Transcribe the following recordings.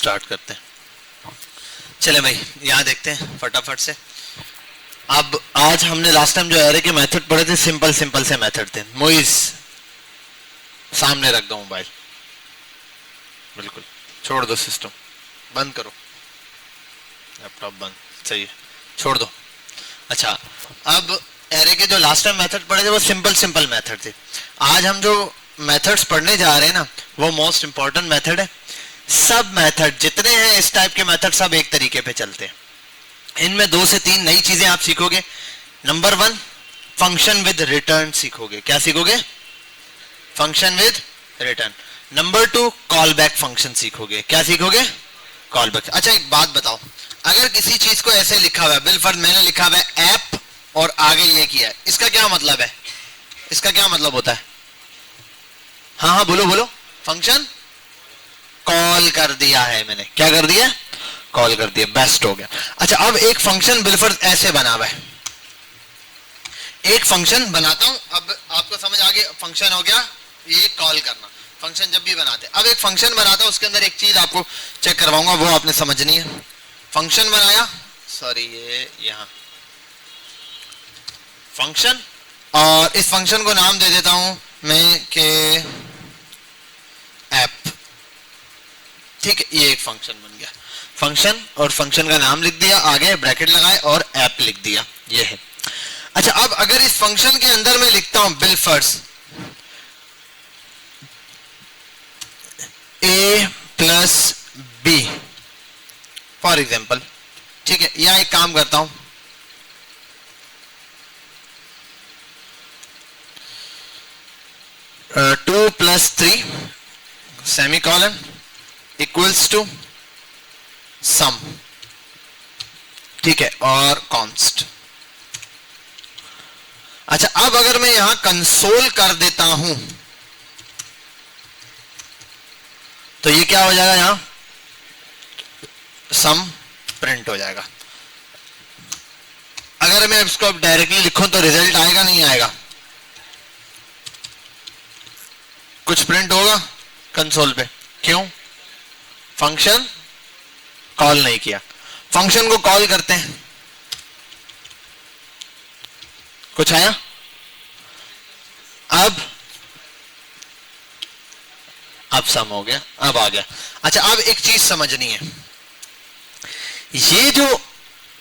Start करते हैं। चले भाई यहाँ देखते हैं फटाफट से। अब आज हमने लास्ट टाइम जो एरे के मेथड पढ़े थे, सिंपल सिंपल से मेथड थे। मोइज सामने रख दो मोबाइल, बिल्कुल छोड़ दो, सिस्टम बंद करो, लैपटॉप बंद, सही है, छोड़ दो। अच्छा, अब एरे के जो लास्ट टाइम मेथड पढ़े थे वो सिंपल सिंपल मेथड थे। आज हम जो मेथड्स पढ़ने जा रहे हैं ना वो मोस्ट इंपॉर्टेंट मेथड है। सब मेथड जितने हैं इस टाइप के मेथड सब एक तरीके पे चलते हैं। इनमें 2 से 3 नई चीजें आप सीखोगे। नंबर 1 फंक्शन विद रिटर्न सीखोगे। क्या सीखोगे? Function with return. Number 2 call back function सीखोगे। क्या सीखोगे? Call back. अच्छा एक बात बताओ, अगर किसी चीज को ऐसे लिखा हुआ है, बिलफर्ज मैंने लिखा हुआ है ऐप और आगे ये किया है, इसका क्या मतलब है? इसका क्या मतलब होता है? हाँ हाँ बोलो बोलो। फंक्शन कॉल कर दिया है मैंने। क्या कर दिया? कॉल कर दिया। बेस्ट हो गया। अच्छा अब एक फंक्शन बिलफर्ज ऐसे बना हुआ है, एक फंक्शन बनाता हूं। अब आपको समझ आ गया, फंक्शन हो गया ये कॉल करना। फंक्शन जब भी बनाते, अब एक फंक्शन बनाता हूं, उसके अंदर एक चीज आपको चेक करवाऊंगा, वो आपने समझनी है। फंक्शन बनाया, सॉरी ये यहां फंक्शन, और इस फंक्शन को नाम दे देता हूं मैं के ऐप। ठीक है, ये एक फंक्शन बन गया। फंक्शन और फंक्शन का नाम लिख दिया, आगे ब्रैकेट लगाए और ऐप लिख दिया, ये है। अच्छा अब अगर इस फंक्शन के अंदर मैं लिखता हूं बिलफर्ज a plus B for example, ठीक है, या एक काम करता हूं, two plus 3 semicolon equals to sum, ठीक है, और कॉन्स्ट। अच्छा अब अगर मैं यहां कंसोल कर देता हूं तो ये क्या हो जाएगा? यहां सम प्रिंट हो जाएगा। अगर मैं इसको अब डायरेक्टली लिखूं तो रिजल्ट आएगा नहीं आएगा? कुछ प्रिंट होगा कंसोल पे। क्यों? फंक्शन कॉल नहीं किया। फंक्शन को कॉल करते हैं, कुछ आया? अब सम हो गया, अब आ गया। अच्छा अब एक चीज समझनी है, ये जो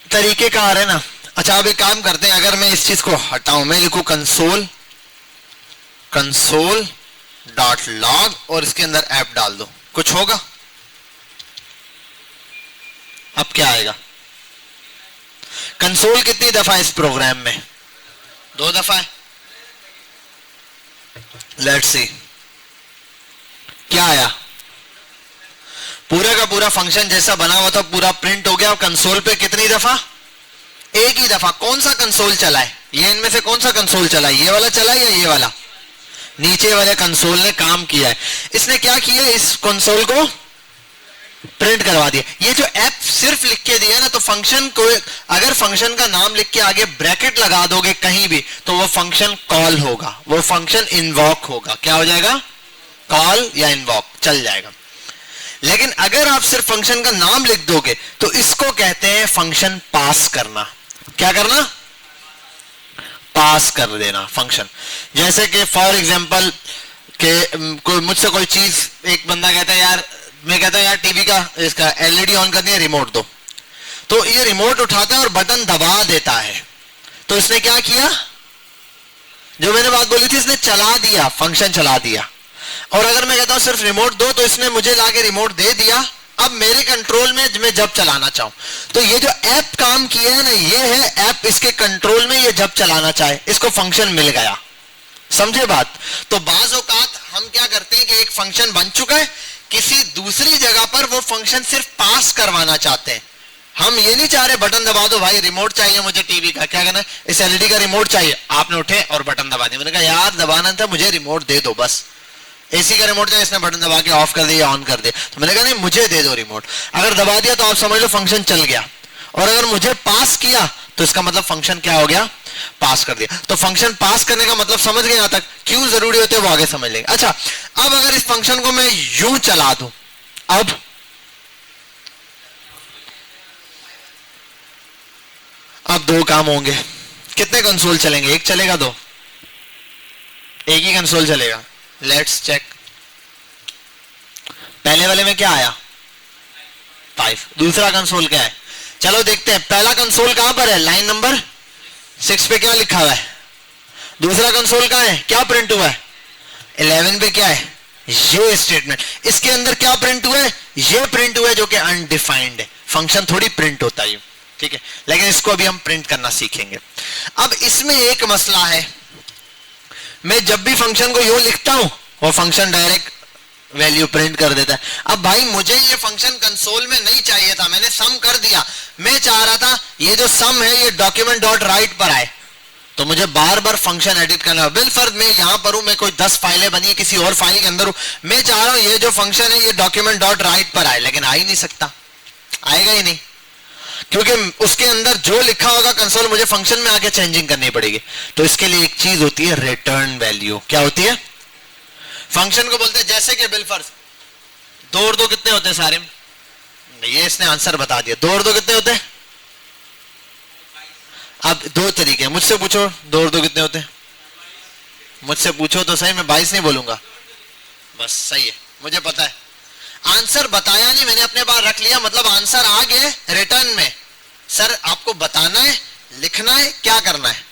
तरीके का आ रहा है ना। अच्छा अब एक काम करते हैं, अगर मैं इस चीज को हटाऊं, मैं लिखूं कंसोल कंसोल डॉट लॉग और इसके अंदर ऐप डाल दो, कुछ होगा? अब क्या आएगा? कंसोल कितनी दफा है इस प्रोग्राम में? 2 दफा है। लेट्स सी क्या आया। पूरा का पूरा फंक्शन जैसा बना हुआ था पूरा प्रिंट हो गया। और कंसोल पे कितनी दफा? एक ही दफा। कौन सा कंसोल चला है? ये इनमें से कौन सा कंसोल चला है? ये वाला चला है या ये वाला? नीचे वाले कंसोल ने काम किया है। इसने क्या किया? इस कंसोल को प्रिंट करवा दिया। ये जो ऐप सिर्फ लिख के दिया ना, तो फंक्शन को अगर फंक्शन का नाम लिख के आगे ब्रैकेट लगा दोगे कहीं भी तो वो फंक्शन कॉल होगा, वो फंक्शन इन्वॉक होगा। क्या हो जाएगा? कॉल या इन्वॉक चल जाएगा। लेकिन अगर आप सिर्फ फंक्शन का नाम लिख दोगे तो इसको कहते हैं फंक्शन पास करना। क्या करना? पास कर देना फंक्शन। जैसे कि फॉर एग्जांपल के मुझसे कोई चीज, एक बंदा कहता है यार, मैं कहता हूं यार टीवी का इसका एलईडी ऑन करनी है, रिमोट दो। तो ये रिमोट उठाता है और बटन दबा देता है। तो इसने क्या किया? जो मैंने बात बोली थी, इसने चला दिया, फंक्शन चला दिया। और अगर मैं कहता हूं सिर्फ रिमोट दो, तो इसने मुझे लाके रिमोट दे दिया। अब मेरे कंट्रोल में मैं जब चलाना चाहूं, तो ये जो ऐप काम किया है ना, ये है ऐप इसके कंट्रोल में, ये जब चलाना चाहे इसको फंक्शन मिल गया। समझे बात? तो बाज औकात हम क्या करते हैं कि एक फंक्शन बन चुका है, किसी दूसरी जगह पर वो फंक्शन सिर्फ पास करवाना चाहते हैं। हम ये नहीं चाह रहे बटन दबा दो भाई, रिमोट चाहिए मुझे टीवी का, क्या करना है, इस एलईडी का रिमोट चाहिए। आपने उठे और बटन दबा दिया। मैंने कहा यार दबाना था, मुझे रिमोट दे दो बस। एसी का रिमोट चाहिए, इसने बटन दबा के ऑफ कर दिया, ऑन कर दिया। तो मैंने कहा नहीं मुझे दे दो रिमोट। अगर दबा दिया तो आप समझ लो फंक्शन चल गया। और अगर मुझे पास किया तो इसका मतलब फंक्शन क्या हो गया? पास कर दिया। तो फंक्शन पास करने का मतलब समझ गए? यहां तक क्यों जरूरी होते हैं वो आगे समझ लेंगे। अच्छा अब अगर इस फंक्शन को मैं यूं चला दूं, अब अब दो काम होंगे। कितने कंसोल चलेंगे? एक चलेगा, दो? एक ही कंसोल चलेगा। Let's check. पहले वाले में क्या आया? 5। दूसरा कंसोल क्या है? चलो देखते हैं। पहला कंसोल कहां पर है? लाइन नंबर 6 पे क्या लिखा हुआ है? दूसरा कंसोल कहां है? क्या प्रिंट हुआ है? 11 पे क्या है? ये स्टेटमेंट। इसके अंदर क्या प्रिंट हुआ है? ये प्रिंट हुआ है, जो कि अनडिफाइंड है। फंक्शन थोड़ी प्रिंट होता है, ठीक है, लेकिन इसको अभी हम प्रिंट करना सीखेंगे। अब इसमें एक मसला है, मैं जब भी फंक्शन को यूं लिखता हूं वो फंक्शन डायरेक्ट वैल्यू प्रिंट कर देता है। अब भाई मुझे ये फंक्शन कंसोल में नहीं चाहिए था, मैंने सम कर दिया। मैं चाह रहा था ये जो सम है ये डॉक्यूमेंट डॉट राइट पर आए, तो मुझे बार बार फंक्शन एडिट करना। बिलफर्ज मैं यहां पर हूं, मैं कोई 10 फाइलें बनी है किसी और फाइल के अंदर हूं, मैं चाह रहा हूं ये जो फंक्शन है ये डॉक्यूमेंट डॉट राइट पर आए, लेकिन आ ही नहीं सकता, आएगा ही नहीं, क्योंकि उसके अंदर जो लिखा होगा कंसोल मुझे फंक्शन में आके चेंजिंग करनी पड़ेगी। तो इसके लिए एक चीज होती है रिटर्न वैल्यू। क्या होती है? फंक्शन को बोलते हैं, जैसे कि बिलफर्ज 2 और 2 कितने होते हैं सारे में? ये इसने आंसर बता दिया। 2 और 2 कितने होते हैं? अब दो तरीके, मुझसे पूछो 2 और 2 कितने होते हैं? मुझसे पूछो तो सही, मैं 22 नहीं बोलूंगा। बस सही है, मुझे पता है। आंसर बताया नहीं, मैंने अपने पास रख लिया, मतलब आंसर आ गया रिटर्न में। सर आपको बताना है, लिखना है, क्या करना है।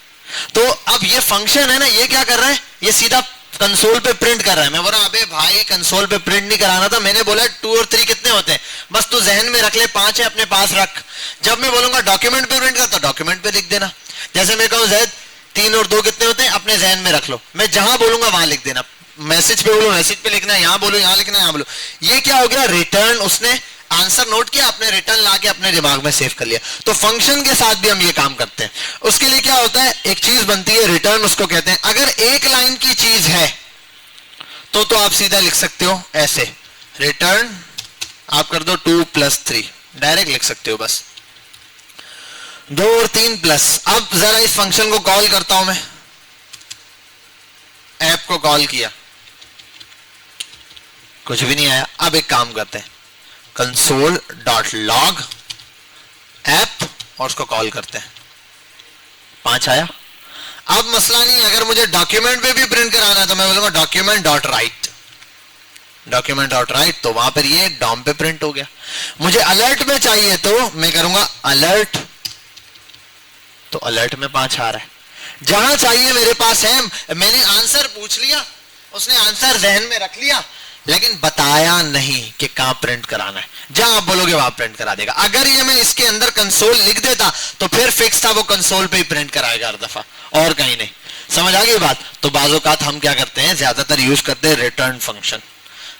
तो अब ये फंक्शन है ना, ये क्या कर रहा है? ये सीधा कंसोल पे प्रिंट कर रहा है। मैं बोला अबे भाई कंसोल पे प्रिंट नहीं कराना था, मैंने बोला 2 और 3 कितने होते हैं, बस तू जहन में रख ले, 5 है अपने पास रख। जब मैं बोलूंगा डॉक्यूमेंट पे प्रिंट कर, तो डॉक्यूमेंट पे लिख देना। जैसे मैं कहूं जैद 3 और 2 कितने होते हैं, अपने जहन में रख लो, मैं जहां बोलूंगा वहां लिख देना। मैसेज पे बोलो मैसेज पे लिखना है, यहां बोलो यहां लिखना है, यहां बोलो। ये क्या हो गया? रिटर्न। उसने आंसर नोट किया, अपने रिटर्न लाके अपने दिमाग में सेव कर लिया। तो फंक्शन के साथ भी हम ये काम करते हैं। उसके लिए क्या होता है, एक चीज बनती है रिटर्न, उसको कहते हैं। अगर एक लाइन की चीज है तो आप सीधा लिख सकते हो ऐसे, रिटर्न आप कर दो 2 + 3, डायरेक्ट लिख सकते हो बस। 2 और 3 प्लस। अब जरा इस फंक्शन को कॉल करता हूं मैं, ऐप को कॉल किया, कुछ भी नहीं आया। अब एक काम करते हैं, console.log ऐप और उसको कॉल करते हैं, 5 आया। अब मसला नहीं, अगर मुझे डॉक्यूमेंट पे भी प्रिंट कराना है तो मैं बोलूंगा document dot right, document dot right, तो वहां पर ये डॉम पे प्रिंट हो गया। मुझे अलर्ट में चाहिए तो मैं करूंगा अलर्ट, तो अलर्ट में 5 आ रहा है। जहां चाहिए मेरे पास है, मैंने आंसर पूछ लिया, उसने आंसर जहन में रख लिया, लेकिन बताया नहीं कि कहां प्रिंट कराना है। जहां आप बोलोगे वहां प्रिंट करा देगा। अगर ये मैं इसके अंदर कंसोल लिख देता तो फिर फिक्स था, वो कंसोल पे ही प्रिंट कराएगा हर दफा, और कहीं नहीं। समझ आ गई बात? तो बाज़-औक़ात हम क्या करते हैं, ज्यादातर यूज करते हैं रिटर्न फंक्शन।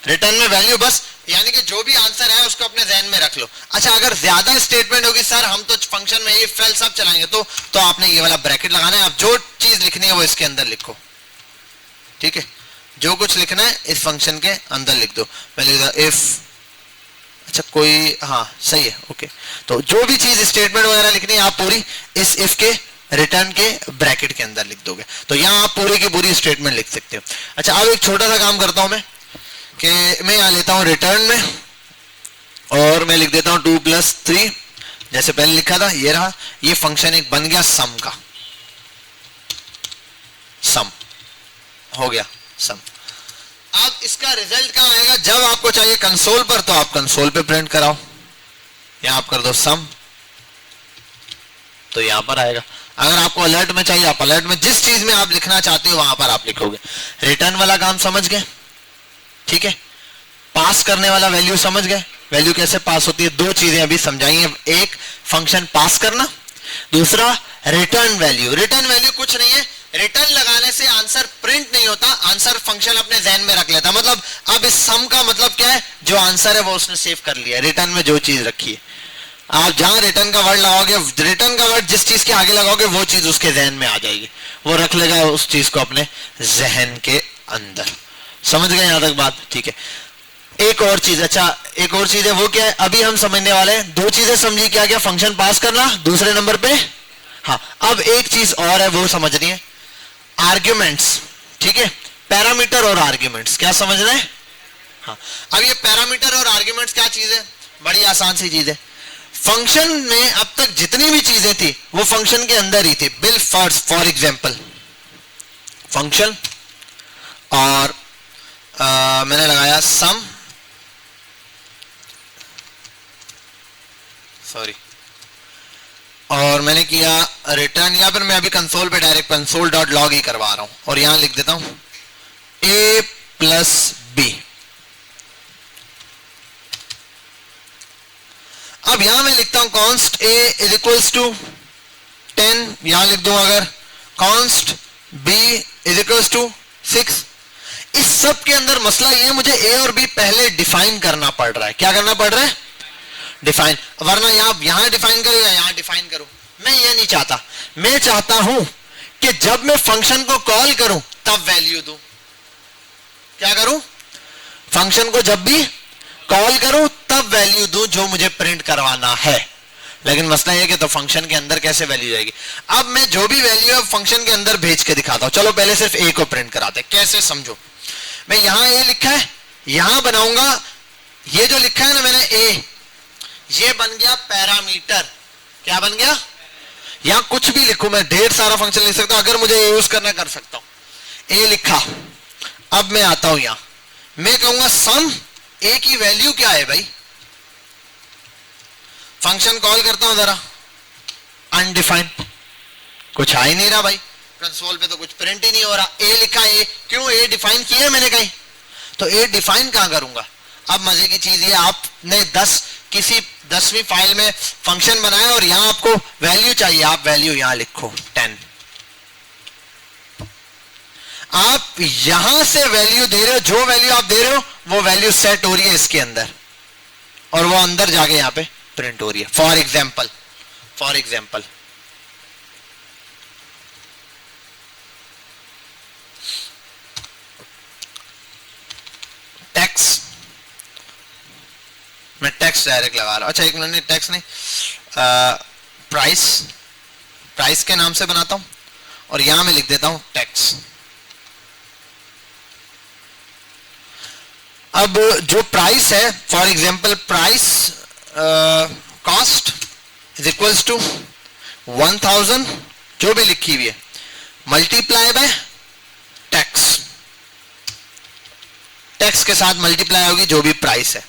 रिटर्न में वैल्यू बस, यानी कि जो भी आंसर है उसको अपने जहन में रख लो। अच्छा, अगर ज्यादा स्टेटमेंट होगी, सर हम तो फंक्शन में ये फेल सब चलाएंगे, तो आपने ये वाला ब्रैकेट लगाना है। आप जो चीज लिखनी है वो इसके अंदर लिखो, ठीक है? जो कुछ लिखना है इस फंक्शन के अंदर लिख दो। मैं लिख दूं इफ, अच्छा कोई, हाँ सही है, ओके। तो जो भी चीज स्टेटमेंट वगैरह लिखनी है आप पूरी इस इफ के रिटर्न के ब्रैकेट के अंदर लिख दोगे, तो यहां आप पूरी की पूरी स्टेटमेंट लिख सकते हो। अच्छा, अब एक छोटा सा काम करता हूं मैं, कि मैं यहां लेता हूं रिटर्न में और मैं लिख देता हूं 2 + 3, जैसे पहले लिखा था, ये रहा। ये फंक्शन एक बन गया सम का, सम हो गया सम। अब इसका रिजल्ट कहां आएगा? जब आपको चाहिए कंसोल पर, तो आप कंसोल पे प्रिंट कराओ, यहां आप कर दो सम, तो यहां पर आएगा। अगर आपको अलर्ट में चाहिए, आप अलर्ट में, जिस चीज में आप लिखना चाहते हो वहां पर आप लिखोगे। रिटर्न वाला काम समझ गए, ठीक है? पास करने वाला वैल्यू समझ गए, वैल्यू कैसे पास होती है? 2 चीजें अभी समझाई हैं, एक फंक्शन पास करना, दूसरा रिटर्न वैल्यू। रिटर्न वैल्यू कुछ नहीं है, रिटर्न लगाने से आंसर प्रिंट नहीं होता, आंसर फंक्शन अपने जहन में रख लेता। मतलब अब इस सम का मतलब क्या है, जो आंसर है वो उसने सेव कर लिया, रिटर्न में जो चीज रखी है। आप जहां रिटर्न का वर्ड लगाओगे, रिटर्न का वर्ड जिस चीज के आगे लगाओगे वो चीज उसके जहन में आ जाएगी, वो रख लेगा उस चीज को अपने जहन के अंदर। समझ गए यहां तक बात? ठीक है। एक और चीज, अच्छा एक और चीज है, वो क्या है अभी हम समझने वाले हैं। 2 चीजें समझी, क्या क्या? फंक्शन पास करना दूसरे नंबर पे, हाँ। अब एक चीज और है वो समझनी है, आर्ग्यूमेंट्स, ठीक है? पैरामीटर और आर्ग्यूमेंट्स, क्या समझ रहे हैं? हाँ। अब ये पैरामीटर और आर्ग्यूमेंट्स क्या चीज है? बड़ी आसान सी चीज है। फंक्शन में अब तक जितनी भी चीजें थी वो फंक्शन के अंदर ही थी। Bill first for example function और मैंने लगाया सम, सॉरी, और मैंने किया रिटर्न, या फिर मैं अभी कंसोल पे डायरेक्ट कंसोल डॉट लॉग ही करवा रहा हूं और यहां लिख देता हूं a प्लस बी। अब यहां मैं लिखता हूं const a is equals to 10, यहां लिख दूं अगर const b is equals to 6। इस सब के अंदर मसला ये, मुझे a और b पहले डिफाइन करना पड़ रहा है। क्या करना पड़ रहा है? डिफाइन, वरना यहां डिफाइन करूं या यहां डिफाइन करूं, मैं ये नहीं चाहता। मैं चाहता हूं कि जब मैं फंक्शन को कॉल करूं तब वैल्यू दूं। क्या करूं? फंक्शन को जब भी कॉल करूं तब वैल्यू दूं जो मुझे प्रिंट करवाना है। लेकिन मसला यह कि तो फंक्शन के अंदर कैसे वैल्यू जाएगी? अब मैं जो भी वैल्यू है फंक्शन के अंदर भेज के दिखाता हूं। चलो पहले सिर्फ ए को प्रिंट कराते हैं, कैसे समझो। मैं यहां ए लिखा है, यहां बनाऊंगा, ये जो लिखा है ना मैंने ए, ये बन गया पैरामीटर। क्या बन गया? यहां कुछ भी लिखूं, मैं ढेर सारा फंक्शन लिख सकता हूं, अगर मुझे ये यूज करना कर सकता हूं। ए लिखा, अब मैं आता हूं यहां, मैं कहूंगा सम, ए की वैल्यू क्या है भाई? फंक्शन कॉल करता हूं जरा, अनडिफाइंड, कुछ आ ही नहीं रहा भाई, कंसोल पे तो कुछ प्रिंट ही नहीं हो रहा। ए लिखा ए, क्यों? ए डिफाइन किया मैंने कहीं, तो ए डिफाइन कहां करूंगा? अब मजे की चीज ये, आपने किसी 10वीं फाइल में फंक्शन बनाया और यहां आपको वैल्यू चाहिए, आप वैल्यू यहां लिखो 10। आप यहां से वैल्यू दे रहे हो, जो वैल्यू आप दे रहे हो वो वैल्यू सेट हो रही है इसके अंदर और वो अंदर जाके यहां पे प्रिंट हो रही है। फॉर एग्जाम्पल टैक्स, मैं टैक्स डायरेक्ट लगा रहा हूं। अच्छा एक मिनट, नहीं टैक्स नहीं, प्राइस के नाम से बनाता हूं और यहां मैं लिख देता हूं टैक्स। अब जो प्राइस है, for example price cost is equals to 1000, जो भी लिखी हुई है, मल्टीप्लाई बाय टैक्स, टैक्स के साथ मल्टीप्लाई होगी जो भी प्राइस है।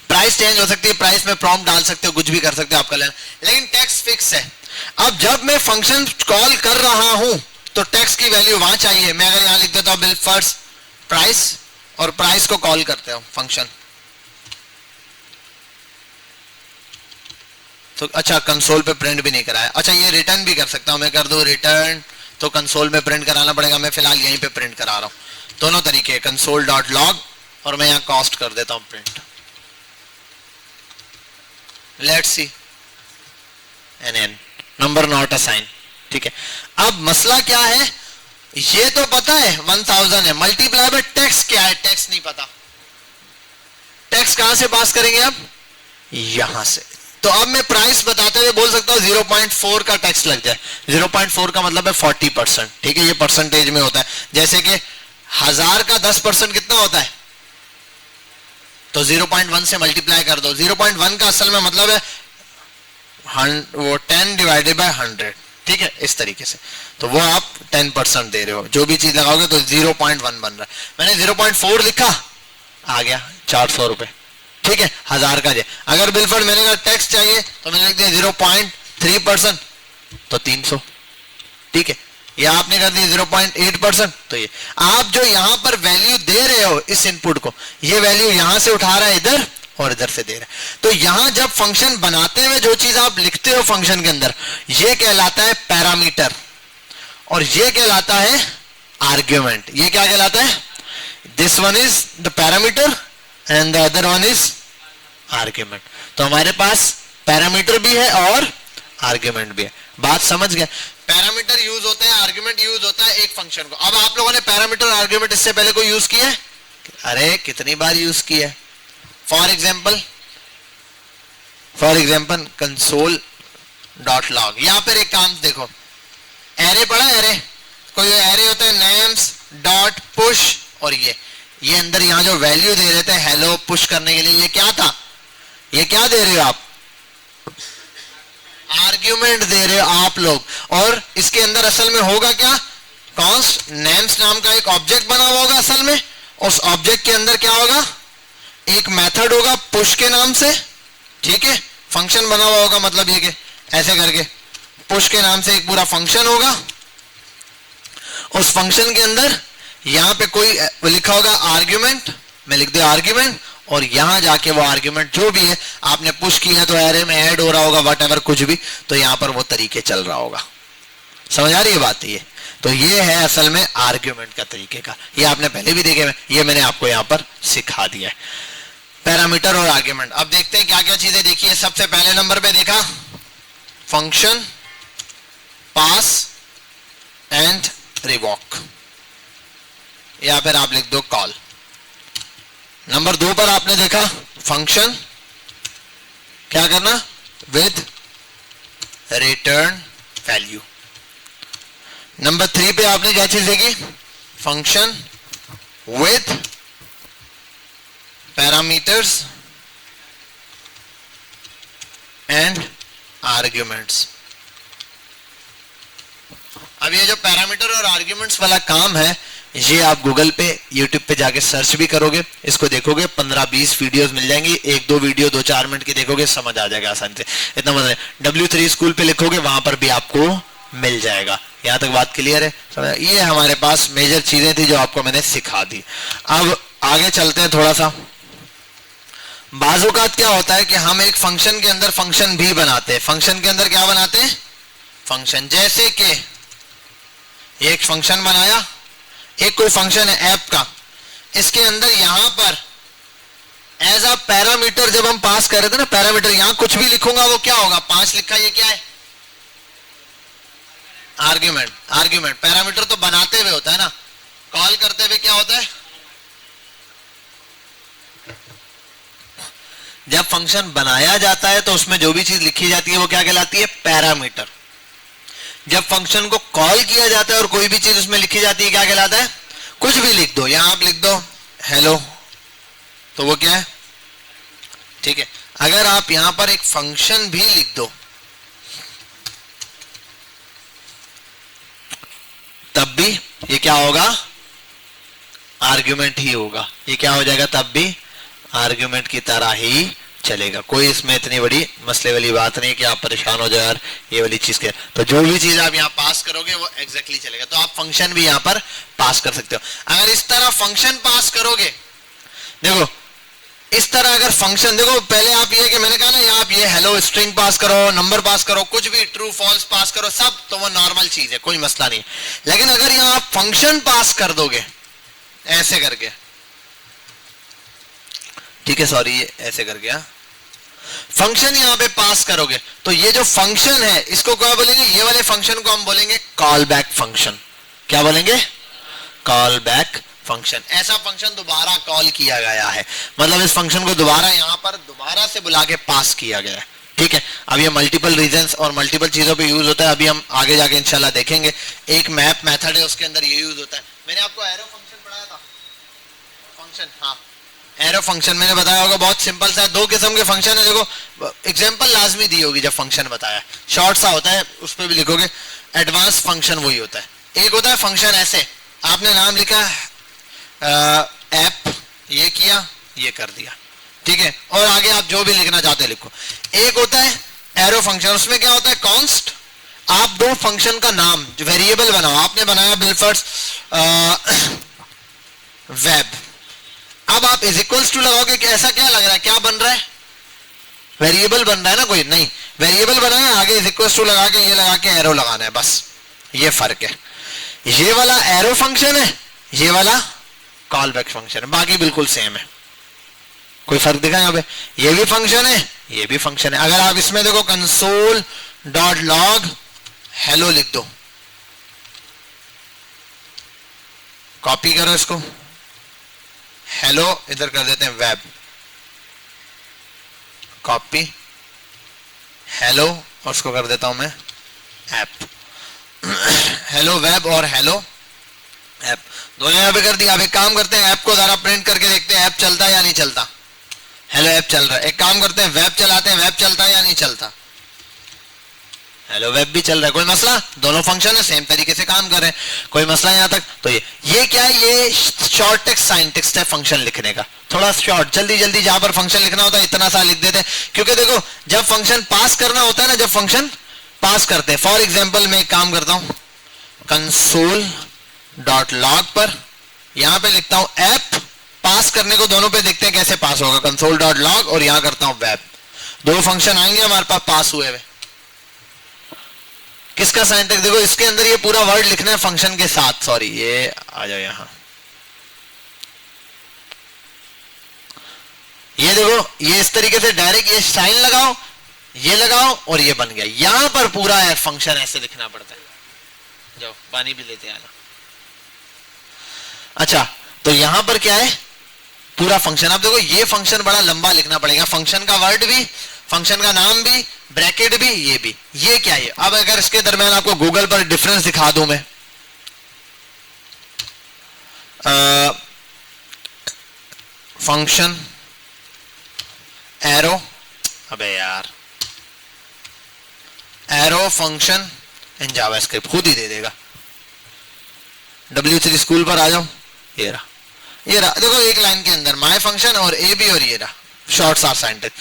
प्राइस चेंज हो सकती है, प्राइस में प्रॉम्प्ट डाल सकते हो, कुछ भी कर सकते हो, आपका लेना, लेकिन टैक्स फिक्स है। अब जब मैं फंक्शन कॉल कर रहा हूं तो टैक्स की वैल्यू वहां चाहिए। मैं अगर यहां लिख देता हूं बिल फर्स्ट प्राइस और प्राइस को कॉल करते हो फंक्शन, तो अच्छा कंसोल पे प्रिंट भी नहीं कराया। अच्छा ये रिटर्न भी कर सकता हूं, मैं कर दूं रिटर्न, तो कंसोल में प्रिंट कराना पड़ेगा, मैं फिलहाल यहीं पे प्रिंट करा रहा हूं। दोनों तरीके, कंसोल डॉट लॉग और मैं यहां कॉस्ट कर देता हूं print. Let's see n number not assign, ठीक है। अब मसला क्या है, ये तो पता है 1000 है, मल्टीप्लाई बाय टैक्स क्या है? टैक्स नहीं पता। टैक्स कहां से पास करेंगे? अब यहां से। तो अब मैं प्राइस बताते हुए बोल सकता हूं 0.4 का टैक्स लग जाए। 0.4 का मतलब है 40%, ठीक है, ये परसेंटेज में होता है। जैसे कि 1000 का 10% कितना होता है, तो 0.1 से मल्टीप्लाई कर दो। 0.1 का असल में मतलब है वो 10 डिवाइडेड बाय 100, ठीक है, इस तरीके से। तो वो आप 10% दे रहे हो, जो भी चीज लगाओगे तो 0.1 बन रहा है। मैंने 0.4 लिखा, आ गया 400 रुपए, ठीक है, 1000 का है। अगर बिल पर मैंने कहा टैक्स चाहिए तो मैंने लिख दिया 0.3%, तो 300, ठीक है। या आपने कर दिया 0.8%, तो ये आप जो यहां पर वैल्यू दे रहे हो इस इनपुट को, ये वैल्यू यहां से उठा रहा है इधर और इधर से दे रहा है। तो यहां जब फंक्शन बनाते हुए जो चीज आप लिखते हो फंक्शन के अंदर, ये कहलाता है पैरामीटर और ये कहलाता है आर्ग्यूमेंट। ये क्या कहलाता है? This one is the parameter and the other one is argument. तो हमारे पास पैरामीटर भी है और आर्ग्यूमेंट भी है। बात समझ गए? पैरामीटर यूज होता है, आर्ग्यूमेंट यूज होता है एक फंक्शन को। अब आप लोगों ने पैरामीटर और आर्ग्यूमेंट इससे पहले कोई यूज किया है? अरे कितनी बार यूज किया है। For example console dot log, यहां पर एक काम देखो, एरे पड़ा, एरे कोई एरे होता है नेम्स डॉट पुश, और ये अंदर यहां जो वैल्यू दे रहे थे हेलो पुश करने के लिए, ये क्या था? ये क्या दे रहे हो आप? आर्ग्यूमेंट दे रहे हो आप लोग। और इसके अंदर असल में होगा क्या? कॉन्स्ट नेम्स नाम का एक ऑब्जेक्ट बना हुआ होगा असल में। उस ऑब्जेक्ट के अंदर क्या होगा? एक मेथड होगा पुश के नाम से, ठीक है, फंक्शन बना हुआ होगा, मतलब ये कि ऐसे करके पुश के नाम से एक पूरा फंक्शन होगा। उस फंक्शन के अंदर यहां पे कोई लिखा होगा आर्ग्यूमेंट, मैं लिख दिया आर्ग्यूमेंट, और यहां जाके वो आर्ग्यूमेंट जो भी है आपने पुश किया तो एरे में ऐड हो रहा होगा, व्हाटएवर कुछ भी, तो यहां पर वो तरीके चल रहा होगा। समझ आ रही है बात? ये तो ये है असल में आर्ग्यूमेंट का तरीके का। ये आपने पहले भी देखे, ये मैंने आपको यहां पर सिखा दिया है, पैरामीटर और आर्ग्यूमेंट। अब देखते हैं क्या क्या चीजें देखी है। सबसे पहले नंबर पे देखा फंक्शन, पास एंड रिवॉक, या फिर आप लिख दो कॉल। नंबर 2 पर आपने देखा फंक्शन क्या करना? With return value. नंबर 3 पे आपने क्या चीज देखी? Function with parameters and arguments. अब ये जो पैरामीटर और आर्ग्यूमेंट्स वाला काम है, ये आप गूगल पे यूट्यूब पे जाके सर्च भी करोगे, इसको देखोगे, 15-20 वीडियोस मिल जाएंगी, 1-2 वीडियो 2-4 मिनट की देखोगे, समझ आ जाएगा आसानी से। इतना मतलब W3 स्कूल पे लिखोगे, वहां पर भी आपको मिल जाएगा। यहां तक बात क्लियर है? समझ? ये हमारे पास मेजर चीजें थी जो आपको मैंने सिखा दी। अब आगे चलते हैं थोड़ा सा। बाज़-औक़ात क्या होता है कि हम एक फंक्शन के अंदर फंक्शन भी बनाते हैं। फंक्शन के अंदर क्या बनाते हैं? फंक्शन। जैसे कि एक फंक्शन बनाया, एक कोई फंक्शन है ऐप का, इसके अंदर यहां पर एज अ पैरामीटर जब हम पास कर रहे थे ना, पैरामीटर, यहां कुछ भी लिखूंगा वो क्या होगा? 5 लिखा, ये क्या है? आर्ग्यूमेंट। आर्ग्यूमेंट पैरामीटर तो बनाते हुए होता है ना, कॉल करते हुए क्या होता है? जब फंक्शन बनाया जाता है तो उसमें जो भी चीज लिखी जाती है वो क्या कहलाती है? पैरामीटर। जब फंक्शन को कॉल किया जाता है और कोई भी चीज उसमें लिखी जाती है, क्या कहलाता है? कुछ भी लिख दो, यहां आप लिख दो हेलो, तो वो क्या है? ठीक है। अगर आप यहां पर एक फंक्शन भी लिख दो तब भी ये क्या होगा? आर्ग्यूमेंट ही होगा। ये क्या हो जाएगा? तब भी आर्ग्यूमेंट की तरह ही चलेगा। कोई इसमें इतनी बड़ी मसले वाली बात नहीं कि आप परेशान हो जाए यार ये वाली चीज के। तो जो भी चीज आप यहाँ पास करोगे वो एग्जैक्टली चलेगा। तो आप फंक्शन भी यहाँ पर पास कर सकते हो। अगर इस तरह फंक्शन पास करोगे, देखो इस तरह अगर फंक्शन, देखो पहले आप ये कि मैंने कहा ना, यहाँ आप ये हेलो स्ट्रिंग पास करो, नंबर पास करो, कुछ भी ट्रू फॉल्स पास करो, सब तो वो नॉर्मल चीज है, कोई मसला नहीं। लेकिन अगर यहाँ आप फंक्शन पास कर दोगे ऐसे करके, ठीक है, सॉरी ये ऐसे कर गया, फंक्शन यहां पे पास करोगे तो ये जो फंक्शन है इसको क्या बोलेंगे? ये वाले फंक्शन को हम बोलेंगे कॉल बैक फंक्शन। क्या बोलेंगे? Call back function. ऐसा फंक्शन दोबारा कॉल किया गया है, मतलब इस फंक्शन को दोबारा यहां पर दोबारा से बुला के पास किया गया है। ठीक है। अब ये मल्टीपल रीजंस और मल्टीपल चीजों पे यूज होता है, अभी हम आगे जाके इंशाल्लाह देखेंगे। एक मैप मेथड है, उसके अंदर ये यूज होता है। मैंने आपको एरो फंक्शन पढ़ाया था, फंक्शन, हाँ एरो फंक्शन मैंने बताया होगा, बहुत सिंपल सा है। 2 किस्म के फंक्शन है, देखो एग्जांपल लाजमी दी होगी जब फंक्शन बताया, शॉर्ट सा होता है, उस पर भी लिखोगे। एडवांस फंक्शन वही होता है। एक होता है फंक्शन ऐसे, आपने नाम लिखा ऐप, ये किया, ये कर दिया, ठीक है, और आगे आप जो भी लिखना चाहते लिखो। एक होता है एरो फंक्शन, उसमें क्या होता है? कॉन्स्ट, आप 2 फंक्शन का नाम जो वेरिएबल बनाओ, आपने बनाया बिलफर्स वेब, अब आप इज इक्वल्स टू लगाओगे कि ऐसा क्या लग रहा है, क्या बन रहा है? वेरिएबल बन रहा है ना, कोई नहीं, वेरिएबल बनाया, आगे इज इक्वल्स टू लगा के ये लगा के एरो लगाना है, बस ये फर्क है। ये वाला एरो फंक्शन है, ये वाला कॉल बैक फंक्शन है, बाकी बिल्कुल सेम है, कोई फर्क दिखा यहाँ पे? ये भी फंक्शन है, ये भी फंक्शन है। अगर आप इसमें देखो कंसोल डॉट लॉग हेलो लिख दो, कॉपी करो इसको, हेलो इधर कर देते हैं वेब, कॉपी, हेलो और उसको कर देता हूं मैं ऐप, हेलो वेब और हेलो ऐप, दोनों यहां पे कर दिया। अब एक काम करते हैं, ऐप को जरा प्रिंट करके देखते हैं ऐप चलता है या नहीं चलता। हेलो ऐप चल रहा है। एक काम करते हैं, वेब चलाते हैं, वेब चलता है या नहीं चलता? हेलो वेब भी चल रहा है, कोई मसला? दोनों फंक्शन है, सेम तरीके से काम कर रहे हैं, कोई मसला यहां तक? तो ये क्या है? ये शॉर्ट टेक्स्ट साइन टेक्स्ट है फंक्शन लिखने का, थोड़ा शॉर्ट, जल्दी जल्दी जहां पर फंक्शन लिखना होता है इतना सा लिख देते हैं, क्योंकि देखो जब फंक्शन पास करना होता है ना, जब फंक्शन पास करते हैं, फॉर एग्जाम्पल मैं एक काम करता हूं, कंसोल डॉट लॉग पर यहां पे लिखता हूं ऐप, पास करने को दोनों पे देखते हैं कैसे पास होगा, कंसोल डॉट लॉग, और यहां करता हूं वेब, दो फंक्शन आएंगे हमारे पास पास हुए हुए। किसका सिंटैक्स देखो, इसके अंदर ये पूरा वर्ड लिखना है फंक्शन के साथ, सॉरी ये आ जाओ यहां, ये देखो ये इस तरीके से डायरेक्ट ये साइन लगाओ, ये लगाओ और ये बन गया। यहां पर पूरा है फंक्शन ऐसे लिखना पड़ता है। जाओ पानी भी लेते आना। अच्छा तो यहां पर क्या है, पूरा फंक्शन। अब देखो ये फंक्शन बड़ा लंबा लिखना पड़ेगा, फंक्शन का वर्ड भी, फंक्शन का नाम भी, ब्रैकेट भी, ये भी। ये क्या है? अब अगर इसके दरमियान आपको गूगल पर डिफरेंस दिखा दूं मैं, फंक्शन एरो, अबे यार एरो फंक्शन इन जावास्क्रिप्ट खुद ही दे देगा। W3 स्कूल पर आ जाओ, ये रहा, ये रहा, देखो एक लाइन के अंदर माय फंक्शन और ए बी, और ये रहा shorter syntax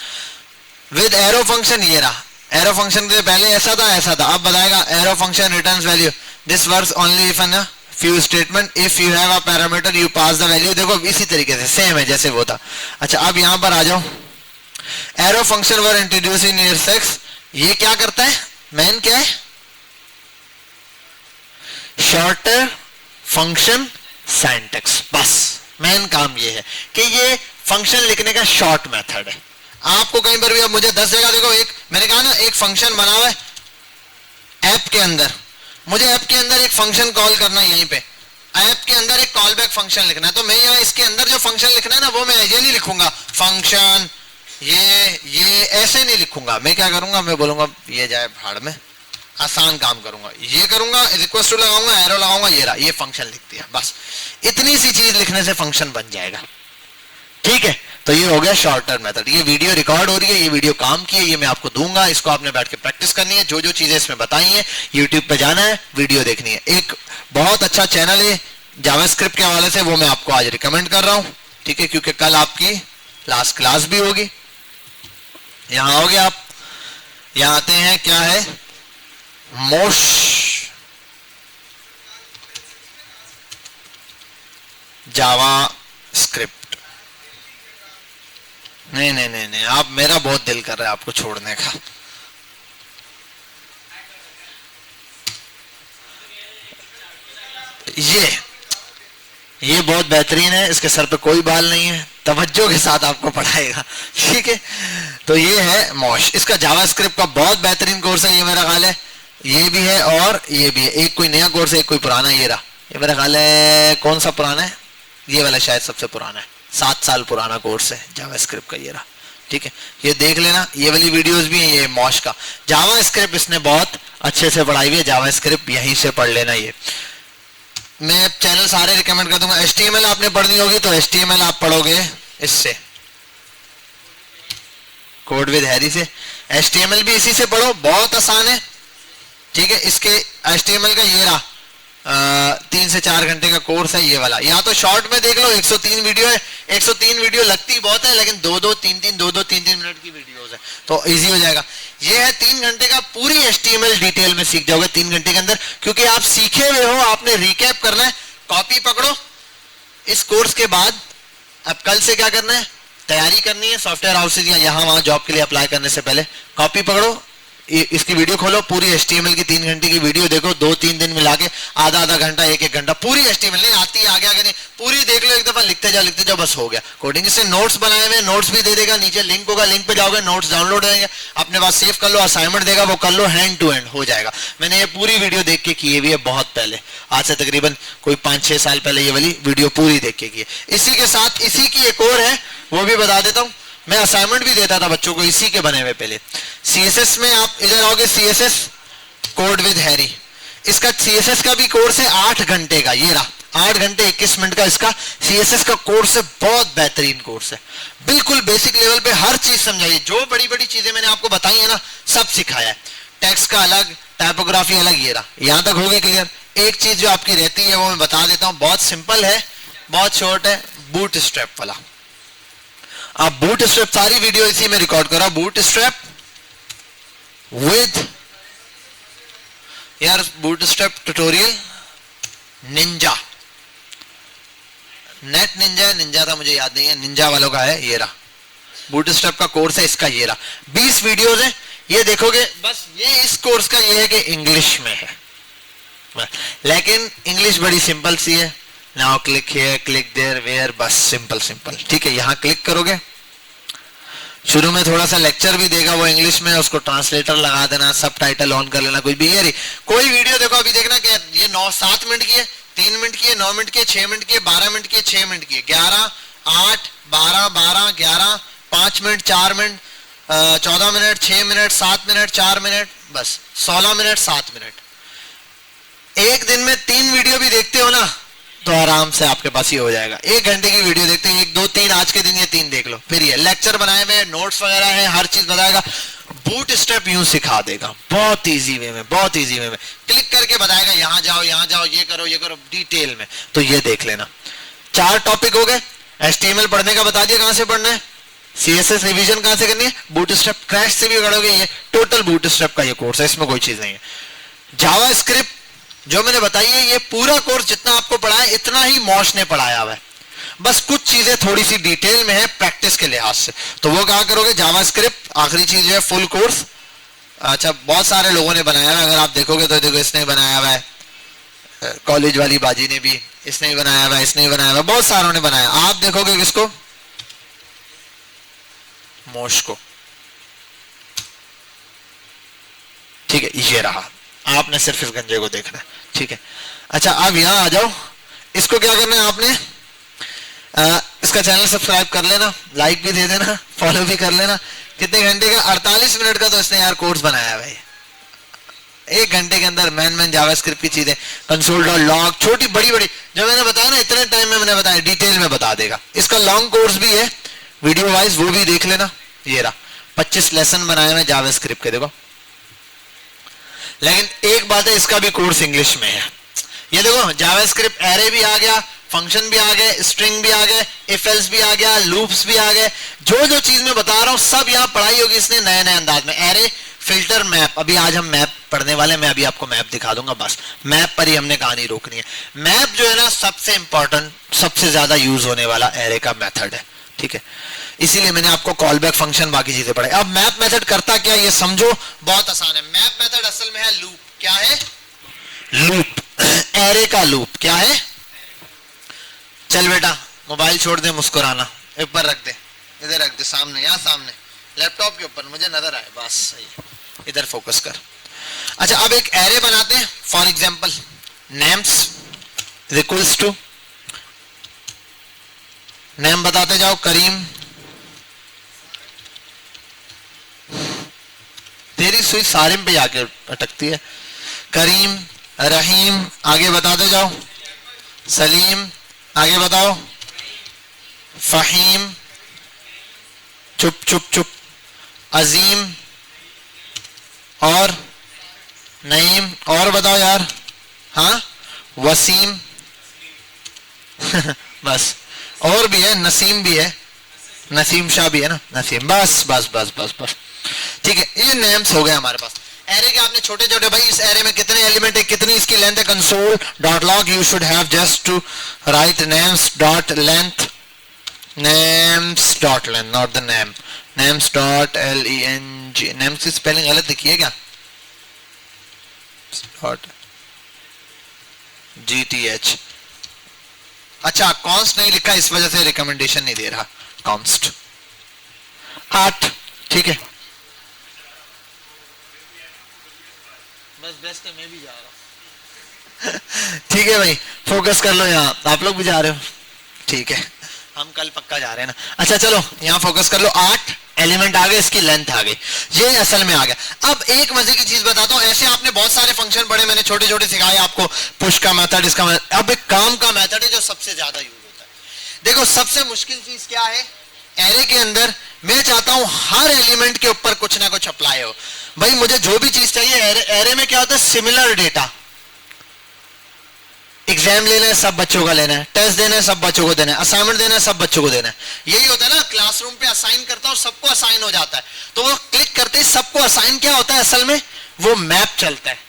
with arrow function. ये रहा एरो फंक्शन के पहले ऐसा था, ऐसा था, अब बताएगा arrow function returns value, this works only if an few statement, if you have a parameter you pass the value। देखो इसी तरीके से सेम है जैसे वो था। अच्छा अब यहां पर आ जाओ, एरो फंक्शन वर इंट्रोड्यूस इन ईयर 6, ये क्या करता है? मेन क्या है? शॉर्टर फंक्शन सिंटैक्स, बस मेन काम ये है कि ये फंक्शन लिखने का शॉर्ट मेथड है। आपको कहीं पर भी अब मुझे 10 जगह, देखो एक मैंने कहा ना एक फंक्शन बना हुआ है ऐप के अंदर, मुझे ऐप के अंदर एक फंक्शन कॉल करना है, यहीं पे ऐप के अंदर एक कॉल बैक फंक्शन लिखना है, तो मैं यहाँ इसके अंदर जो फंक्शन लिखना है ना वो मैं ये नहीं लिखूंगा फंक्शन ये ऐसे नहीं लिखूंगा। मैं क्या करूंगा, मैं बोलूंगा ये जाए भाड़ में, आसान काम करूंगा, ये करूंगा, रिक्वेस्ट टू लगाऊंगा, एरो लगाऊंगा, ये रहा, ये फंक्शन लिख दिया, बस इतनी सी चीज लिखने से फंक्शन बन जाएगा। ठीक है, तो ये हो गया शॉर्टर मेथड। ये वीडियो रिकॉर्ड हो रही है, ये वीडियो काम की है, ये मैं आपको दूंगा, इसको आपने बैठ के प्रैक्टिस करनी है, जो जो चीजें इसमें बताई हैं यूट्यूब पे जाना है, वीडियो देखनी है। एक बहुत अच्छा चैनल है जावास्क्रिप्ट के हवाले से, वो मैं आपको आज रिकमेंड कर रहा हूं, ठीक है, क्योंकि कल आपकी लास्ट क्लास भी होगी। यहां आओगे आप, यहां आते हैं, क्या है मोश जावास्क्रिप्ट, नहीं, आप, मेरा बहुत दिल कर रहा है आपको छोड़ने का। ये बहुत बेहतरीन है, इसके सर पे कोई बाल नहीं है, तवज्जो के साथ आपको पढ़ाएगा, ठीक है। तो ये है मॉश, इसका जावास्क्रिप्ट का बहुत बेहतरीन कोर्स है, ये मेरा ख्याल है ये भी है और ये भी है, एक कोई नया कोर्स है, एक कोई पुराना। ये रहा, ये मेरा ख्याल है कौन सा पुराना है, ये वाला शायद सबसे पुराना है, 7 साल पुराना कोर्स है जावास्क्रिप्ट का, ये रहा, ठीक है, ये देख लेना। ये वाली वीडियोस भी है, ये मॉश का जावास्क्रिप्ट इसने बहुत अच्छे से पढ़ाई हुई है, जावास्क्रिप्ट यहीं से पढ़ लेना। ये मैं चैनल सारे रिकमेंड कर दूंगा। HTML आपने पढ़नी होगी तो HTML आप पढ़ोगे इससे, कोड विद हैरी से, HTML भी इसी से पढ़ो, बहुत आसान है, ठीक है। इसके HTML का ये रहा 3 से 4 घंटे का कोर्स है ये वाला, या तो शॉर्ट में देख लो, 103 वीडियो है, 103 वीडियो लगती बहुत है लेकिन 2-2 3-3 मिनट की वीडियोस है, तो इजी हो जाएगा। ये है 3 घंटे का, पूरी HTML डिटेल में सीख जाओगे 3 घंटे के अंदर, क्योंकि आप सीखे हुए हो, आपने रिकैप करना है। कॉपी पकड़ो इस कोर्स के बाद, अब कल से क्या करना है, तैयारी करनी है सॉफ्टवेयर हाउसेज या यहाँ वहां जॉब के लिए अप्लाई करने से पहले। कॉपी पकड़ो, इसकी वीडियो खोलो, पूरी HTML की 3 घंटे की वीडियो देखो, 2-3 दिन मिला के आधा घंटा 1-1 घंटा पूरी HTML, नहीं आती है आगे नहीं, पूरी देख लो, एक दफा लिखते जाओ, बस हो गया। कोडिंग से नोट्स बनाए हुए, नोट्स भी दे देगा, नीचे लिंक होगा, लिंक पे जाओगे, नोट्स डाउनलोड होंगे, अपने पास सेव कर लो, असाइनमेंट देगा वो कर लो, हैंड टू हैंड हो जाएगा। मैंने ये पूरी वीडियो देख के की हुई है, बहुत पहले, आज से तकरीबन कोई 5-6 साल पहले ये वाली वीडियो पूरी देख के की है। इसी के साथ इसी की एक और है, वो भी बता देता हूँ, मैं असाइनमेंट भी देता था बच्चों को इसी के बने हुए। पहले CSS में आप इधर आओगे, CSS कोड विद हैरी, इसका CSS का भी कोर्स है 8 घंटे का, ये रहा 8 घंटे 21 मिनट का इसका CSS का कोर्स है, बहुत बेहतरीन कोर्स है, बिल्कुल बेसिक लेवल पे हर चीज समझाइए, जो बड़ी बड़ी चीजें मैंने आपको बताई है ना सब सिखाया है, टेक्स्ट का अलग, टाइपोग्राफी अलग, ये रहा, यहां तक हो गया क्लियर। एक चीज जो आपकी रहती है वो मैं बता देता हूं, बहुत सिंपल है, बहुत शॉर्ट है, बूट स्ट्रैप वाला। आप बूट स्ट्रैप सारी वीडियो इसी में रिकॉर्ड करो, बूट स्ट्रैप विद यार boot strap tutorial Ninja, net Ninja है, निंजा था मुझे याद नहीं है, निंजा वालों का है, ये रहा बूट स्ट्रैप का कोर्स है इसका, ये रहा 20 वीडियोस है, ये देखोगे बस। ये इस कोर्स का ये है कि इंग्लिश में है, लेकिन इंग्लिश बड़ी सिंपल सी है। Now click here, click there, where, बस सिंपल सिंपल, ठीक है। यहां क्लिक करोगे, शुरू में थोड़ा सा लेक्चर भी देगा वो इंग्लिश में, उसको ट्रांसलेटर लगा देना, सब टाइटल ऑन कर लेना, कुछ भी ये कोई वीडियो देखो अभी देखना कि ये 7 मिनट की है, 3 मिनट की है, 9 मिनट की है, 6 मिनट की है, 12 मिनट की है, 6 मिनट की है, 11, 8, 12, 12, 11, 5 minute, 4 minute, 14 minute, 6 minute, 7 minute, 4 minute, बस 16 मिनट, 7 मिनट। एक दिन में 3 वीडियो भी देखते हो ना तो आराम से आपके पास ही हो जाएगा। 1 घंटे की वीडियो देखते हैं, 1, 2, 3, आज के दिन ये 3 देख लो, फिर ये लेक्चर बनाए हुए, नोट्स वगैरह है, हर चीज बताएगा। बूट स्ट्रैप यूं सिखा देगा, बहुत इजी वे में, बहुत इजी वे में, क्लिक करके बताएगा यहां जाओ, यहां जाओ, ये करो डिटेल में। तो ये देख लेना, 4 टॉपिक हो गए। HTML पढ़ने का बता दिया, कहां से पढ़ना है, CSS रिवीजन कहां से करनी है, बूट स्ट्रैप क्रैश से भी पढ़ोगे, ये टोटल बूट स्ट्रैप का ये कोर्स है, इसमें कोई चीज नहीं है। जावास्क्रिप्ट जो मैंने बताई है, ये पूरा कोर्स जितना आपको पढ़ाया इतना ही मॉश ने पढ़ाया हुआ है, बस कुछ चीजें थोड़ी सी डिटेल में है प्रैक्टिस के लिहाज से, तो वो कहा करोगे जावास्क्रिप्ट। आखिरी चीज है फुल कोर्स। अच्छा, बहुत सारे लोगों ने बनाया है, अगर आप देखोगे तो देखो इसने बनाया हुआ है, कॉलेज वाली बाजी ने भी, इसने ही बनाया हुआ है, इसने ही बनाया हुआ है, बहुत सारों ने बनाया। आप देखोगे किसको, मोश को, ठीक है, ये रहा, आपने सिर्फ इस गंजे को देखना है, ठीक है। अच्छा, अब यहां आ जाओ, इसको क्या करना है आपने, इसका चैनल सब्सक्राइब कर लेना, लाइक भी दे देना, फॉलो भी कर लेना। कितने घंटे का, 48 मिनट का तो इसने यार कोर्स बनाया भाई, 1 घंटे के अंदर मैन जावास्क्रिप्ट की चीजें, console.log, छोटी बड़ी बड़ी जो मैंने बताया ना, इतने टाइम में मैंने बताया, डिटेल में बता देगा। इसका लॉन्ग कोर्स भी है वीडियो वाइज, वो भी देख लेना। ये रहा 25 लेसन बनाए हैं जावास्क्रिप्ट के, देखो। लेकिन एक बात है, इसका भी कोर्स इंग्लिश में है। ये देखो जावास्क्रिप्ट एरे भी आ गया, फंक्शन भी आ गए, स्ट्रिंग भी आ गए, इफ एल्स भी आ गया, लूप्स भी आ गए, जो जो चीज मैं बता रहा हूं सब यहाँ पढ़ाई होगी इसने नए नए अंदाज में। एरे, फिल्टर, मैप, अभी आज हम मैप पढ़ने वाले, मैं अभी आपको मैप दिखा दूंगा, बस मैप पर ही हमने कहानी रोकनी है। मैप जो है ना सबसे इंपॉर्टेंट, सबसे ज्यादा यूज होने वाला एरे का मेथड है, ठीक है, इसीलिए मैंने आपको कॉल बैक फंक्शन बाकी चीजें पढ़ाई। अब मैप मेथड करता क्या, ये समझो, बहुत आसान है। मैप मेथड असल में है लूप। क्या है, लूप, एरे का लूप। क्या है, चल बेटा मोबाइल छोड़ दे, मुस्कुराना ऊपर रख दे, इधर रख दे, सामने, यहाँ सामने लैपटॉप के ऊपर मुझे नजर आए, बस सही, इधर फोकस कर। अच्छा, अब एक एरे बनाते हैं, for example names is equals to, name बताते जाओ, करीम, तेरी सुई सारिम पे आके अटकती है, करीम, रहीम, आगे बताते जाओ, सलीम, आगे बताओ, फहीम, चुप चुप चुप, अजीम, और नईम, और बताओ यार, हाँ, वसीम बस, और भी है, नसीम भी है, नसीम शाह भी है ना, नसीम, बस बस बस बस बस, ठीक है। ये नेम्स हो गए हमारे पास। एरे के आपने छोटे छोटे, भाई इस एरे में कितने एलिमेंट है, कितनी इसकी लेंथ है, console.log you should have just to write names dot length, names dot length, not the name, names dot LENG, names की स्पेलिंग गलत लिखी है क्या, डॉट GTH, अच्छा कॉन्स्ट नहीं लिखा, इस वजह से रिकमेंडेशन नहीं दे रहा, कॉन्स्ट 8, ठीक है, बस बेस्ट है, मैं भी जा रहा हूं ठीक है भाई, फोकस कर लो, यहाँ आप लोग भी जा रहे हो, ठीक है, हम कल पक्का जा रहे हैं ना। अच्छा चलो यहाँ फोकस कर लो, 8 एलिमेंट आ गए, इसकी लेंथ आ गई, ये असल में आ गया। अब एक मजे की चीज बताता हूं, ऐसे आपने बहुत सारे फंक्शन पढ़े, मैंने छोटे छोटे सिखाए आपको, पुश का मेथड, इसका मेथड। अब एक काम का मेथड है जो सबसे ज्यादा यूज होता है। देखो सबसे मुश्किल चीज क्या है, एरे के अंदर मैं चाहता हूं हर एलिमेंट के ऊपर कुछ ना कुछ अप्लाई हो। भाई मुझे जो भी चीज चाहिए, एरे में क्या होता है, सिमिलर डेटा। एग्जाम लेना है सब बच्चों का लेना है, टेस्ट देना है सब बच्चों को देना है, असाइनमेंट देना है सब बच्चों को देना है। यही होता है ना, क्लासरूम पे असाइन करता हूं सबको असाइन हो जाता है, तो वो क्लिक करते ही सबको असाइन क्या होता है, असल में वो मैप चलता है।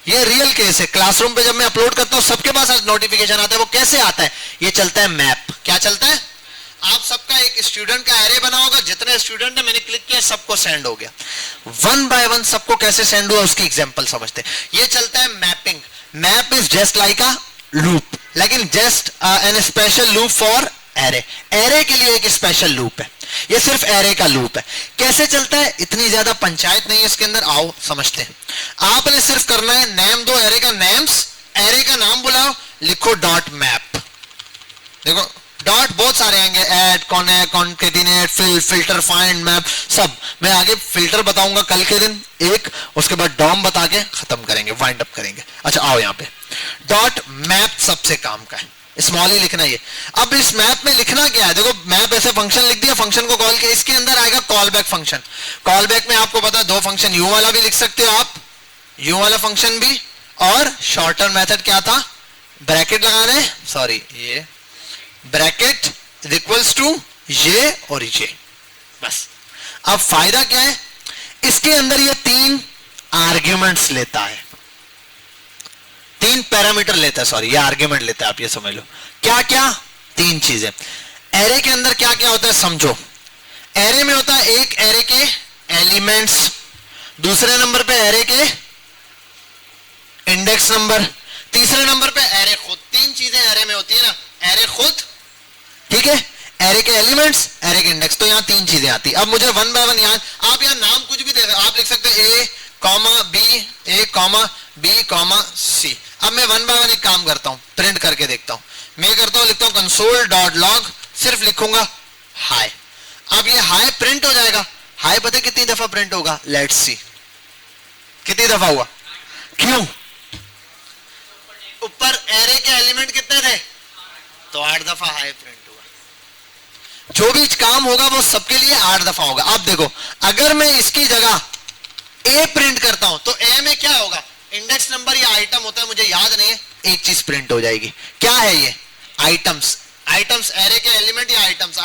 ये रियल केस है, क्लासरूम पे जब मैं अपलोड करता हूं सबके पास नोटिफिकेशन आता है, वो कैसे आता है, ये चलता है मैप। क्या चलता है, आप सबका एक स्टूडेंट का एरे बना होगा, जितने स्टूडेंट है मैंने क्लिक किया सबको सेंड हो गया। वन बाय वन सबको कैसे सेंड हुआ उसकी एग्जांपल समझते हैं। ये चलता है mapping. Map is just like a loop, लेकिन just an special loop for array. Array के लिए एक स्पेशल लूप है, ये सिर्फ एरे का लूप है। कैसे चलता है, इतनी ज्यादा पंचायत नहीं है इसके अंदर, आओ समझते हैं। आपने सिर्फ करना है, नेम दो एरे का, नेम्स, एरे का नाम बुलाओ, लिखो डॉट मैप। देखो डॉट बहुत सारे आएंगे, add, contact, concatenate, fill, filter, find, map, सब। मैं आगे फिल्टर बताऊंगा कल के दिन एक, उसके बाद डॉम बता के खत्म करेंगे, वाइंड अप करेंगे। अच्छा आओ यहाँ पे, डॉट मैप सबसे काम का है, स्मॉल ही लिखना है। अब इस मैप में लिखना क्या है, देखो मैप ऐसे फंक्शन लिख दिया, फंक्शन को कॉल किया, इसके अंदर आएगा call back function. Call back में आपको पता है दो फंक्शन, यू वाला भी लिख सकते हो आप, यू वाला फंक्शन भी, और शॉर्टर मेथड क्या था, ब्रैकेट लगाने, सॉरी ये ब्रैकेट इक्वल्स टू ये और ये, बस। अब फायदा क्या है, इसके अंदर ये तीन आर्ग्यूमेंट्स लेता है, तीन पैरामीटर लेता है, सॉरी ये आर्ग्यूमेंट लेता है, आप ये समझ लो। क्या क्या, तीन चीजें। एरे के अंदर क्या क्या होता है समझो। एरे में होता है एक एरे के एलिमेंट्स, दूसरे नंबर पे एरे के इंडेक्स नंबर, तीसरे नंबर पे एरे खुद। तीन चीजें एरे में होती है ना, एरे खुद, ठीक है, एरे के एलिमेंट्स, एरे के इंडेक्स, तो यहां तीन चीजें आती। अब मुझे वन बाय वन, यहां आप यहां नाम कुछ भी दे सकते, आप लिख सकते हैं ए कॉमा बी, ए कॉमा बी कॉमा सी। अब मैं वन बाय वन एक काम करता हूं, प्रिंट करके देखता हूं। मैं करता हूं, लिखता हूं कंसोल डॉट लॉग, सिर्फ लिखूंगा हाय। अब ये हाय प्रिंट हो जाएगा। हाय पता कितनी दफा प्रिंट होगा, लेट्स सी कितनी दफा हुआ, क्यों, ऊपर एरे के एलिमेंट कितने थे, तो 8 दफा हाय प्रिंट हुआ। जो भी काम होगा वो सबके लिए 8 दफा होगा। अब देखो अगर मैं इसकी जगह ए प्रिंट करता हूं तो ए में क्या होगा, इंडेक्स नंबर या आइटम होता है, मुझे याद नहीं है, एक चीज प्रिंट हो जाएगी। क्या है ये, आइटम्स। आइटम्स एरे के एलिमेंट या आइटम्स,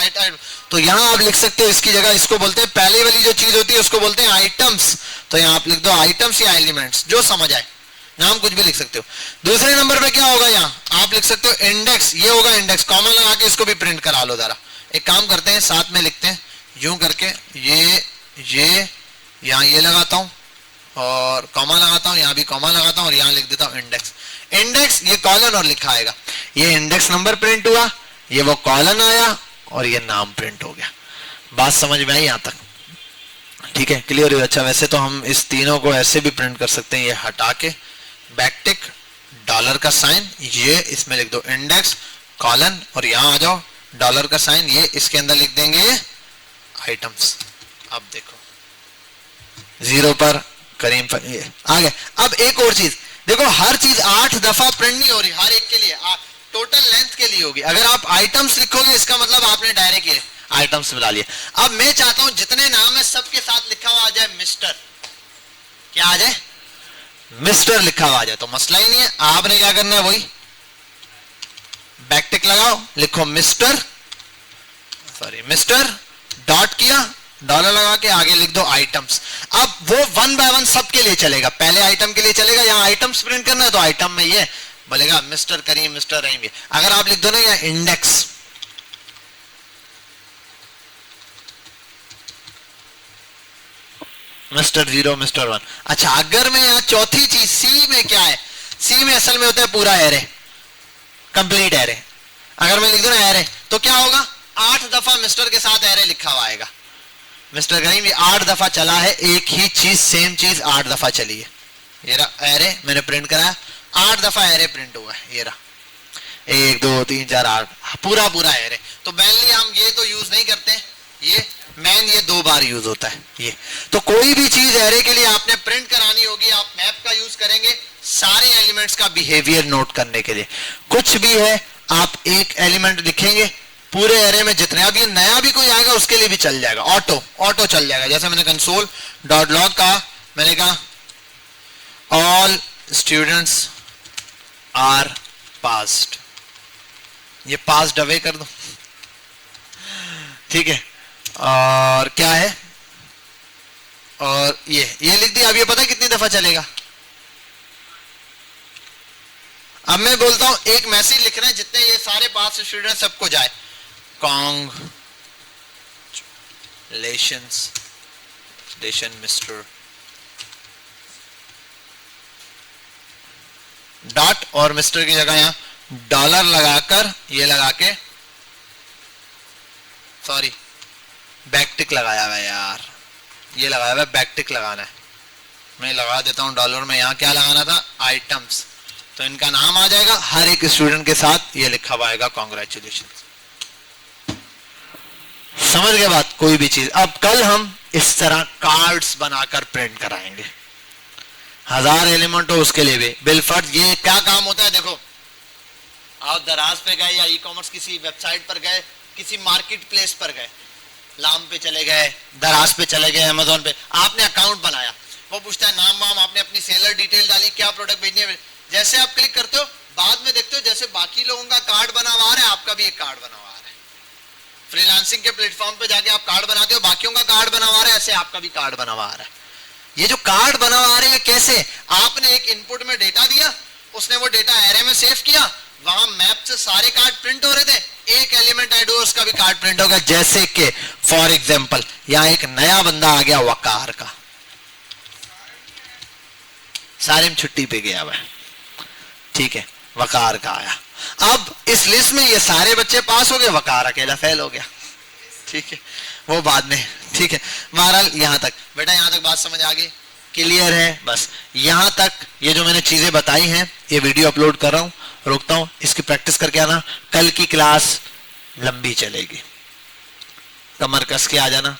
तो यहां आप लिख सकते हो इसकी जगह, इसको बोलते हैं पहले वाली जो चीज होती है उसको बोलते हैं आइटम्स, तो यहां आप लिख दो आइटम्स या एलिमेंट्स, जो समझ आए, नाम कुछ भी लिख सकते हो। दूसरे नंबर पे क्या होगा, यहां आप लिख सकते हो इंडेक्स, ये होगा इंडेक्स, कॉमा लगा के इसको भी प्रिंट करा लो जरा। एक काम करते हैं, साथ में लिखते हैं यूं करके, ये यहां ये लगाता हूं और कॉमा लगाता हूं, यहां भी कॉमा लगाता हूं और यहां लिख देता हूं इंडेक्स। इंडेक्स ये कॉलन और लिखा आएगा, ये इंडेक्स नंबर प्रिंट हुआ, ये वो कॉलन आया और ये नाम प्रिंट हो गया। बात समझ में आई यहां तक, ठीक है, क्लियर हुआ। अच्छा वैसे तो हम इस तीनों को ऐसे भी प्रिंट कर सकते हैं, ये हटा के बैकटिक, डॉलर का साइन, ये इसमें लिख दो इंडेक्स कॉलन और यहां आ जाओ डॉलर का साइन, ये इसके अंदर लिख देंगे आइटम्स। अब देखो 0 पर करीम पर ये आ गया। अब एक और चीज देखो, हर चीज 8 दफा प्रिंट नहीं हो रही, हर एक के लिए टोटल लेंथ के लिए होगी। अगर आप आइटम्स लिखोगे इसका मतलब आपने डायरेक्ट ये आइटम्स मिला लिया। अब मैं चाहता हूं जितने नाम है सबके साथ लिखा हुआ आ जाए मिस्टर, क्या आ जाए, मिस्टर लिखा हुआ आ जाए, तो मसला ही नहीं है। आपने क्या करना है, वही बैकटिक लगाओ, लिखो मिस्टर, सॉरी मिस्टर, डॉट किया, डॉलर लगा के आगे लिख दो आइटम्स। अब वो वन बाय वन सबके लिए चलेगा, पहले आइटम के लिए चलेगा, यहां आइटम्स प्रिंट करना है तो आइटम में ये बोलेगा मिस्टर करीम, मिस्टर रहीम। अगर आप लिख दो ना यहाँ इंडेक्स, मिस्टर 0, मिस्टर 1। अच्छा अगर मैं यहाँ चौथी चीज सी में क्या है, सी में असल में होता है पूरा एरे, कंप्लीट एरे। अगर मैं लिख दूं ना एरे तो क्या होगा, 8 दफा मिस्टर के साथ एरे लिखा हुआ आएगा। मिस्टर करीम ये 8 दफा चला है, एक ही चीज सेम चीज 8 दफा चली है। ये रहा एरे, मैंने प्रिंट कराया, 8 दफा एरे प्रिंट हुआ है, ये रहा 1 2 3 4 8 पूरा पूरा एरे। तो मेनली हम ये तो यूज नहीं करते, ये मैन ये 2 बार यूज होता है ये। तो कोई भी चीज एरे के लिए आपने प्रिंट करानी होगी, आप मैप का यूज करेंगे सारे एलिमेंट्स का बिहेवियर नोट करने के लिए। कुछ भी है आप एक एलिमेंट लिखेंगे पूरे एरे में जितने, अब ये नया भी कोई आएगा उसके लिए भी चल जाएगा, ऑटो चल जाएगा। जैसे मैंने कंसोल डॉट लॉग कहा, मैंने कहा ऑल स्टूडेंट्स आर पास्ड, ये पास्ड अवे कर दो, ठीक है। और क्या है, और ये लिख दिया। अब ये पता है कितनी दफा चलेगा। अब मैं बोलता हूं एक मैसेज लिख रहे हैं जितने ये सारे पास स्टूडेंट सबको जाए, कॉन्ग्रेचुलेशंस मिस्टर डॉट, और मिस्टर की जगह यहां डॉलर लगाकर, ये लगा के, सॉरी बैकटिक लगाया हुआ है यार, ये लगाया हुआ है, बैकटिक लगाना है। मैं लगा देता हूं डॉलर में, यहां क्या लगाना था, आइटम्स, तो इनका नाम आ जाएगा, हर एक स्टूडेंट के साथ ये लिखा हुआ आएगा कॉन्ग्रेचुलेशन। समझ गए बात, कोई भी चीज। अब कल हम इस तरह कार्ड्स बनाकर प्रिंट कराएंगे, 1000 एलिमेंट हो उसके लिए भी बिलफर्ज। ये क्या काम होता है, देखो आप दराज पे गए या ई कॉमर्स किसी वेबसाइट पर गए, किसी मार्केट प्लेस पर गए, लाम पे चले गए, दराज पे चले गए, अमेजोन पे, आपने अकाउंट बनाया, वो पूछता है नाम वाम, आपने अपनी सेलर डिटेल डाली, क्या प्रोडक्ट भेजनी है, जैसे आप क्लिक करते हो बाद में देखते हो जैसे बाकी लोगों का कार्ड बना हुआ है आपका भी एक कार्ड बना हुआ है। फ्रीलांसिंग के प्लेटफॉर्म पे जाके आप कार्ड बनाते हो, बाकियों का कार्ड बना हुआ है, ऐसे आपका भी कार्ड बना हुआ है। ये जो कार्ड बना हुआ है कैसे, आपने एक इनपुट में डेटा दिया, उसने वो डेटा एरे में सेव किया, वहां मैप से सारे कार्ड प्रिंट हो रहे थे, एक एलिमेंट ऐड हुआ उसका भी कार्ड प्रिंट होगा। जैसे कि फॉर एग्जांपल यहां एक नया बंदा आ गया वकार का, सारे में छुट्टी पे गया हुआ, ठीक है, वकार का आया। अब इस लिस्ट में ये सारे बच्चे पास हो गए, वकार अकेला फेल हो गया, ठीक है, वो बाद में, ठीक है। बहरहाल यहां तक बेटा, यहां तक बात समझ आ गई, क्लियर है। बस यहां तक ये जो मैंने चीजें बताई हैं, ये वीडियो अपलोड कर रहा हूं, रोकता हूं, इसकी प्रैक्टिस करके आना। कल की क्लास लंबी चलेगी, कमर कस के आ जाना।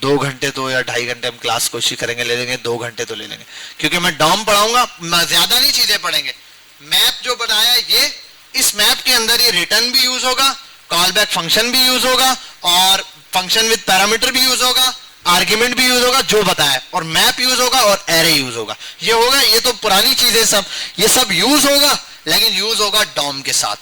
2 घंटे तो या 2.5 घंटे हम क्लास कोशिश करेंगे ले लेंगे, 2 घंटे तो ले लेंगे, क्योंकि मैं डॉम पढ़ाऊंगा, ज्यादा नहीं चीजें पढ़ेंगे। मैप जो बनाया ये, इस मैप के अंदर ये रिटर्न भी यूज होगा, कॉल बैक फंक्शन भी यूज होगा, और फंक्शन विद पैरामीटर भी यूज होगा, आर्ग्यूमेंट भी यूज होगा जो बताया, और मैप यूज होगा और एरे यूज होगा। ये होगा, ये तो पुरानी चीजें सब, ये सब यूज होगा, लेकिन यूज होगा डॉम के साथ।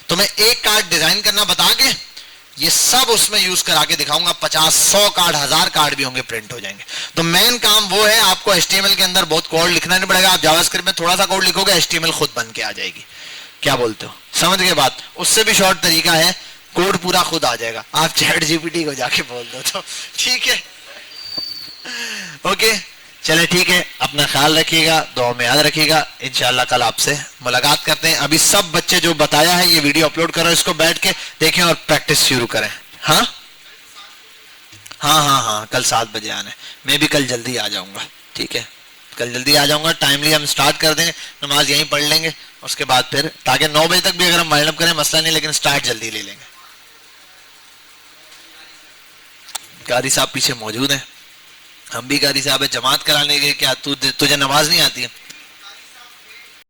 तो मैं एक कार्ड डिजाइन करना बता के ये सब उसमें यूज करा के दिखाऊंगा। 50, 100 कार्ड, 1000 कार्ड भी होंगे, प्रिंट हो जाएंगे। तो मेन काम वो है, आपको HTML के अंदर बहुत कोड लिखना नहीं पड़ेगा, आप जावास्क्रिप्ट में थोड़ा सा कोड लिखोगे, HTML खुद बन के आ जाएगी। क्या बोलते हो, समझ गए बात। उससे भी शॉर्ट तरीका है, कोड पूरा खुद आ जाएगा, आप चैट GPT को जाके बोल दो तो, ठीक है। ओके चले, ठीक है, अपना ख्याल रखिएगा, दुआ में याद रखिएगा। इंशाल्लाह कल आपसे मुलाकात करते हैं। अभी सब बच्चे जो बताया है ये वीडियो अपलोड करो, इसको बैठ के देखें और प्रैक्टिस शुरू करें। हाँ हाँ हाँ हाँ, कल 7 बजे आना है, मैं भी कल जल्दी आ जाऊंगा, ठीक है, कल जल्दी आ जाऊंगा। टाइमली हम स्टार्ट कर देंगे, नमाज यहीं पढ़ लेंगे, उसके बाद फिर ताकि 9 बजे तक भी अगर हम वाइंड अप करें मसला नहीं, लेकिन स्टार्ट जल्दी ले लेंगे। कारी साहब पीछे मौजूद हैं, हम भी कारी साहब है जमात कराने के। क्या तुझे नमाज नहीं आती है?